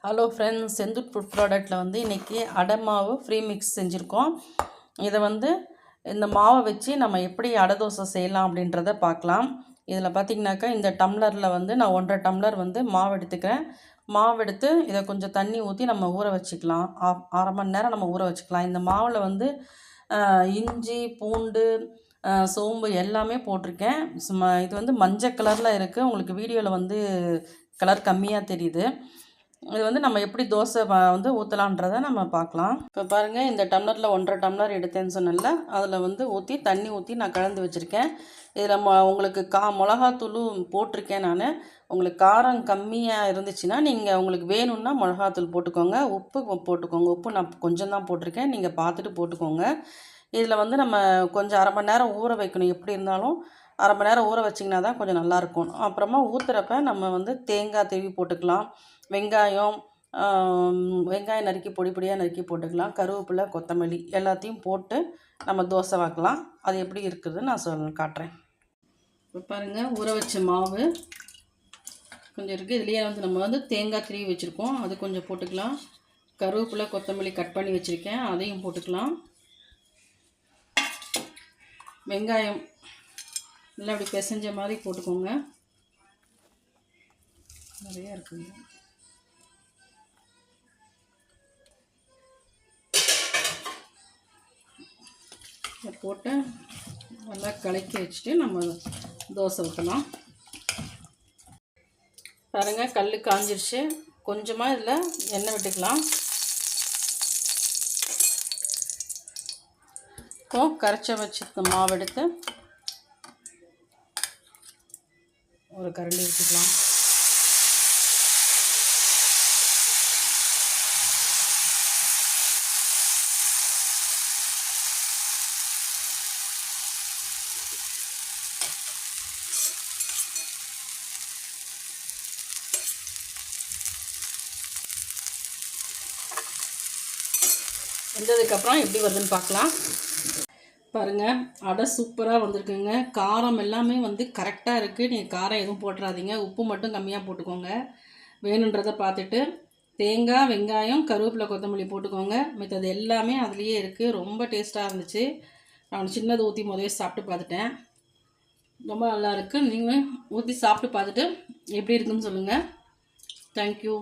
Hello friends, Senthur food ப்ராடக்ட்டில் வந்து இன்றைக்கி அடை மாவு ஃப்ரீ மிக்ஸ் செஞ்சுருக்கோம். இதை வந்து இந்த மாவை வச்சு நம்ம எப்படி அடை தோசை செய்யலாம் அப்படின்றத பார்க்கலாம். இதில் பார்த்திங்கனாக்கா இந்த டம்ளரில் வந்து நான் 1.5 டம்ளர் வந்து மாவு எடுத்துக்கிறேன். மாவு எடுத்து இதை கொஞ்சம் தண்ணி ஊற்றி நம்ம ஊற வச்சுக்கலாம். அரை மணி நேரம் நம்ம ஊற வச்சுக்கலாம். இந்த மாவில் வந்து இஞ்சி, பூண்டு, சோம்பு எல்லாமே போட்டிருக்கேன். இது வந்து மஞ்சள் கலரில் இருக்குது. உங்களுக்கு வீடியோவில் வந்து கலர் கம்மியாக தெரியுது. இது வந்து நம்ம எப்படி தோசை வந்து ஊற்றலான்றதை நம்ம பார்க்கலாம். இப்போ பாருங்கள், இந்த டம்ளரில் 1.5 டம்ளர் எடுத்தேன்னு சொன்னல, அதில் வந்து தண்ணி ஊற்றி நான் கலந்து வச்சுருக்கேன். இதில் உங்களுக்கு மிளகாத்தூளும் போட்டிருக்கேன் நான். உங்களுக்கு காரம் கம்மியாக இருந்துச்சுன்னா நீங்கள் உங்களுக்கு வேணும்னா மிளகாத்தூள் போட்டுக்கோங்க. உப்பு போட்டுக்கோங்க. உப்பு நான் கொஞ்சம் தான் போட்டிருக்கேன், நீங்கள் பார்த்துட்டு போட்டுக்கோங்க. இதில் வந்து நம்ம கொஞ்சம் அரை மணி நேரம் ஊற வைக்கணும். எப்படி இருந்தாலும் அரை மணி நேரம் ஊற வச்சிங்கன்னா தான் கொஞ்சம் நல்லாயிருக்கும். அப்புறமா ஊற்றுறப்ப நம்ம வந்து தேங்காய் திருவி போட்டுக்கலாம். வெங்காயம் நறுக்கி பொடி பொடியாக நறுக்கி போட்டுக்கலாம். கருவேப்பிலை, கொத்தமல்லி எல்லாத்தையும் போட்டு நம்ம தோசை வாக்கலாம். அது எப்படி இருக்குதுன்னு நான் காட்டுறேன். இப்போ பாருங்கள், ஊற வச்ச மாவு கொஞ்சம் இருக்குது. இதுலேயே வந்து நம்ம வந்து தேங்காய் திருவி வச்சுருக்கோம், அது கொஞ்சம் போட்டுக்கலாம். கருவேப்பிலை, கொத்தமல்லி கட் பண்ணி வச்சுருக்கேன், அதையும் போட்டுக்கலாம். வெங்காயம் நல்லா அப்படி பிசைஞ்ச மாதிரி போட்டுக்கோங்க. நிறையா இருக்குங்க. இதை போட்டு நல்லா கலக்கி வச்சுட்டு நம்ம தோசை ஊற்றலாம். பாருங்கள், கல் காஞ்சிருச்சு. கொஞ்சமாக இதில் எண்ணெய் விட்டுக்கலாம். இப்போ கரைச்சி வச்சுருக்க மாவு எடுத்து ஒரு கரண்டி ஊற்றிக்கலாம். வெந்ததுக்கப்புறம் எப்படி வருதுன்னு பார்க்கலாம். பாருங்கள், அடை சூப்பராக வந்திருக்குங்க. காரம் எல்லாமே வந்து கரெக்டாக இருக்குது. நீங்கள் காரம் எதுவும் போட்டுறாதீங்க. உப்பு மட்டும் கம்மியாக போட்டுக்கோங்க. வேணுன்றதை பார்த்துட்டு தேங்காய், வெங்காயம், கருவேப்பிலை, கொத்தமல்லி போட்டுக்கோங்க. மற்றது எல்லாமே அதுலேயே இருக்குது. ரொம்ப டேஸ்ட்டாக இருந்துச்சு. நான் சின்னது ஊற்றி முதவே சாப்பிட்டு பார்த்துட்டேன். ரொம்ப நல்லா இருக்குது. நீங்களும் ஊற்றி சாப்பிட்டு பார்த்துட்டு எப்படி இருக்குதுன்னு சொல்லுங்கள். தேங்க்யூ.